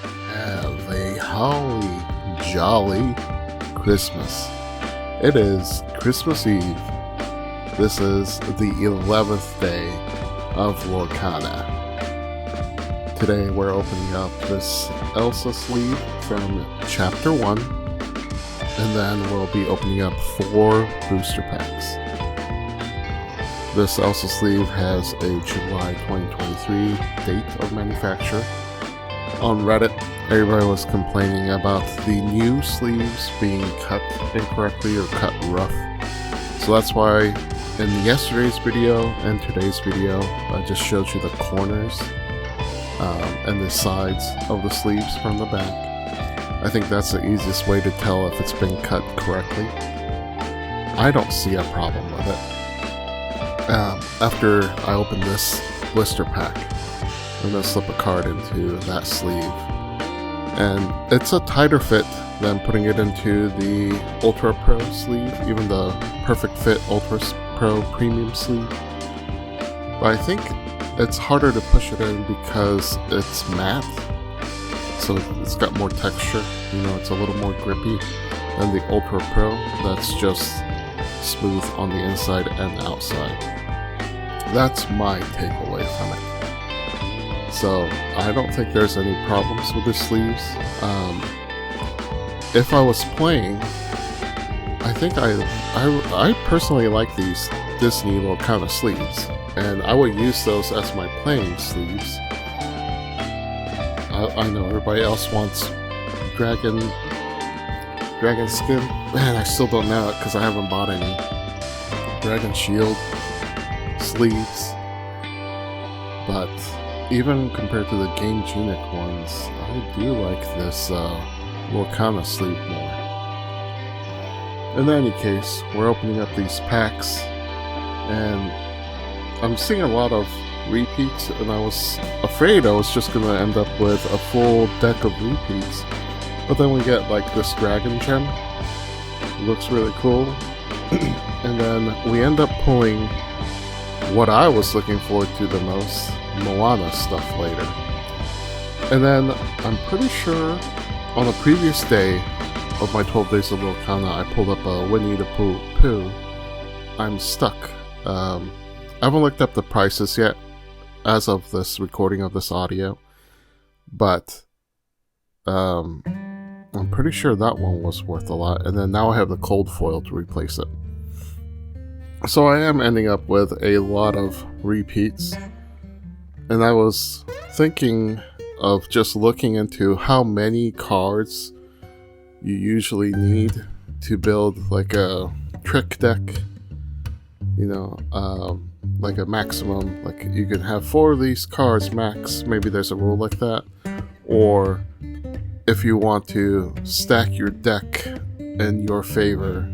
Have a holly jolly Christmas. It is Christmas Eve. This is the 11th day of Lorcana. Today we're opening up this Elsa sleeve from Chapter 1, and then we'll be opening up 4 booster packs. This Elsa sleeve has a July 2023 date of manufacture. On Reddit, everybody was complaining about the new sleeves being cut incorrectly or cut rough. So that's why in yesterday's video and today's video, I just showed you the corners and the sides of the sleeves from the back. I think that's the easiest way to tell if it's been cut correctly. I don't see a problem with it. After I open this blister pack, I'm going to slip a card into that sleeve. And it's a tighter fit than putting it into the Ultra Pro sleeve, even the Perfect Fit Ultra Pro Premium sleeve. But I think it's harder to push it in because it's matte. So it's got more texture, it's a little more grippy than the Ultra Pro that's just smooth on the inside and outside. That's my takeaway from it. So I don't think there's any problems with the sleeves. If I was playing, I think I personally like these Disney Lorcana sleeves, and I would use those as my playing sleeves. I know everybody else wants dragon skin. Man, I still don't know it because I haven't bought any Dragon Shield sleeves. But even compared to the Game Genic ones, I do like this Lorcana sleeve more. In any case, we're opening up these packs, and I'm seeing a lot of repeats, and I was afraid I was just going to end up with a full deck of repeats. But then we get like this dragon gem. It looks really cool. And then we end up pulling what I was looking forward to the most, Moana stuff later. And then I'm pretty sure on the previous day of my 12 days of Lorcana, I pulled up a Winnie the Pooh. I'm stuck. I haven't looked up the prices yet as of this recording of this audio, but I'm pretty sure that one was worth a lot. And then now I have the cold foil to replace it. So I am ending up with a lot of repeats, and I was thinking of just looking into how many cards you usually need to build like a trick deck, like a maximum, like you can have 4 of these cards max, maybe there's a rule like that, or if you want to stack your deck in your favor,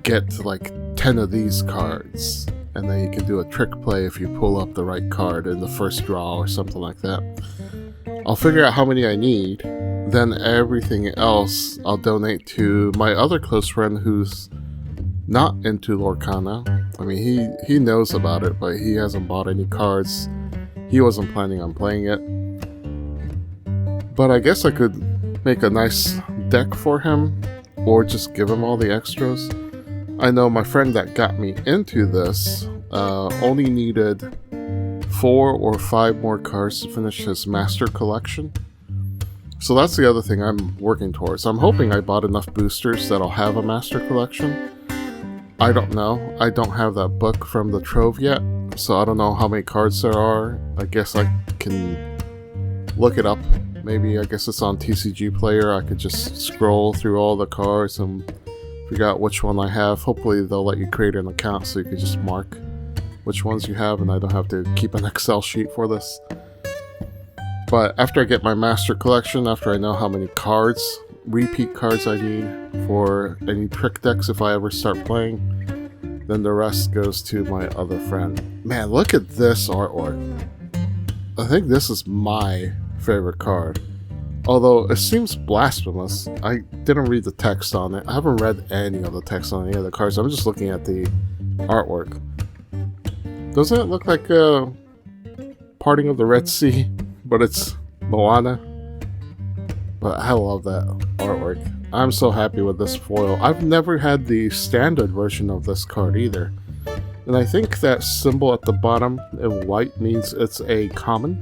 get like 10 of these cards, and then you can do a trick play if you pull up the right card in the first draw or something like that. I'll figure out how many I need, then everything else I'll donate to my other close friend who's not into Lorcana. I mean, he knows about it, but he hasn't bought any cards. He wasn't planning on playing it. But I guess I could make a nice deck for him, or just give him all the extras. I know my friend that got me into this only needed 4 or 5 more cards to finish his master collection. So that's the other thing I'm working towards. I'm hoping I bought enough boosters that I'll have a master collection. I don't know. I don't have that book from the Trove yet, so I don't know how many cards there are. I guess I can look it up. Maybe, I guess it's on TCG Player. I could just scroll through all the cards and figure out which one I have. Hopefully they'll let you create an account so you can just mark which ones you have, and I don't have to keep an Excel sheet for this. But after I get my master collection, after I know how many cards, repeat cards I need for any trick decks if I ever start playing, then the rest goes to my other friend. Man, look at this artwork. I think this is my favorite card. Although it seems blasphemous. I didn't read the text on it. I haven't read any of the text on any of the cards. I'm just looking at the artwork. Doesn't it look like a parting of the Red Sea? But it's Moana. But I love that artwork. I'm so happy with this foil. I've never had the standard version of this card either. And I think that symbol at the bottom in white means it's a common.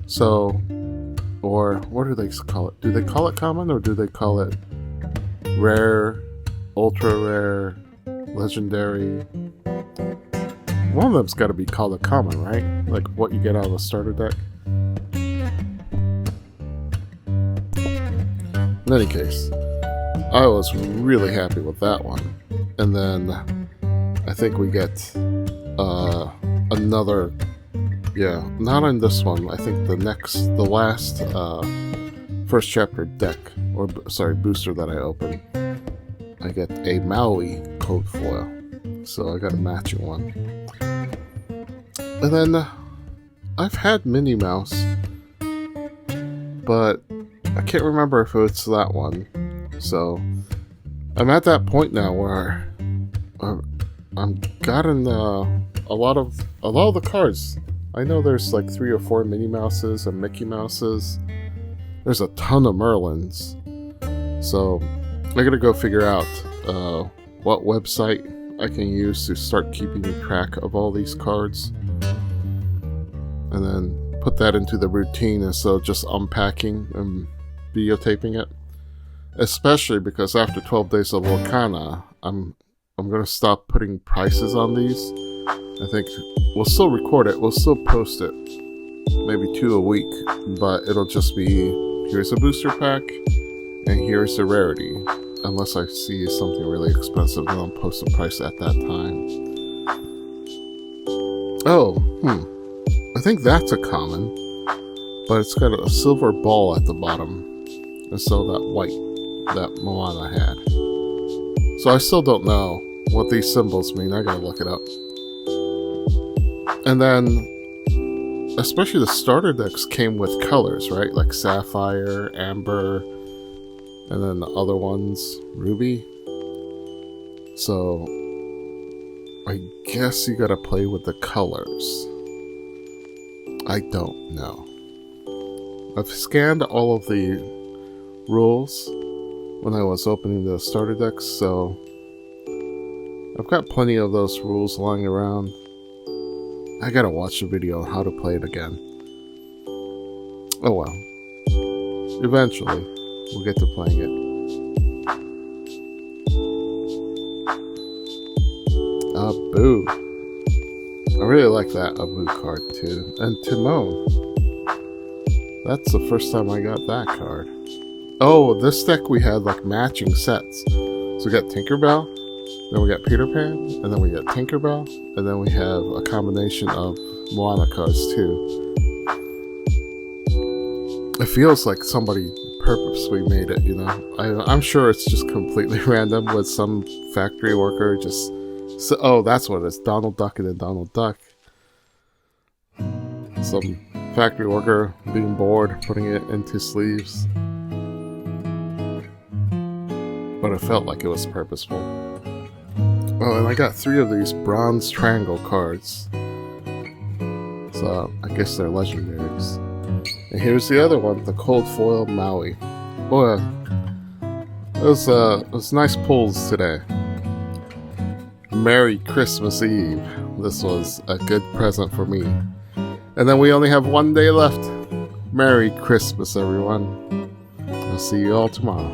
So, or what do they call it? Do they call it common or do they call it rare, ultra rare, legendary? One of them's got to be called a common, right? Like what you get out of a starter deck. In any case, I was really happy with that one. And then I think we get another, yeah, not on this one. I think the last first chapter deck, or sorry, booster that I opened, I get a Maui code foil. So I got a matching one. And then I've had Minnie Mouse, but I can't remember if it's that one. So I'm at that point now where I'm gotten a lot of the cards. I know there's like 3 or 4 Minnie Mouses and Mickey Mouses. There's a ton of Merlins. So I gotta go figure out what website I can use to start keeping track of all these cards, and then put that into the routine instead of just unpacking and videotaping it. Especially because after 12 days of Lorcana, I'm gonna stop putting prices on these. I think we'll still record it, we'll still post it, maybe 2 a week, but it'll just be, here's a booster pack, and here's the rarity. Unless I see something really expensive, then I'll post the price at that time. I think that's a common, but it's got a silver ball at the bottom instead of that white that Moana had. So I still don't know what these symbols mean. I gotta look it up. And then, especially the starter decks came with colors, right? Like Sapphire, Amber, and then the other ones, Ruby. So I guess you gotta play with the colors. I don't know. I've scanned all of the rules when I was opening the starter decks, so I've got plenty of those rules lying around. I gotta watch the video on how to play it again. Oh well. Eventually, we'll get to playing it. Boo. I really like that Abu card too. And Timon. That's the first time I got that card. Oh, this deck we had like matching sets. So we got Tinkerbell, then we got Peter Pan, and then we got Tinkerbell, and then we have a combination of Moana cards too. It feels like somebody purposely made it, you know? I'm sure it's just completely random with some factory worker just... So, oh, that's what it is. Donald Duck and then Donald Duck. Some factory worker being bored, putting it into sleeves. But it felt like it was purposeful. Oh, and I got 3 of these bronze triangle cards. So, I guess they're legendaries. And here's the other one, the cold foil Maui. Boy, it was nice pulls today. Merry Christmas Eve. This was a good present for me. And then we only have 1 day left. Merry Christmas, everyone. I'll see you all tomorrow.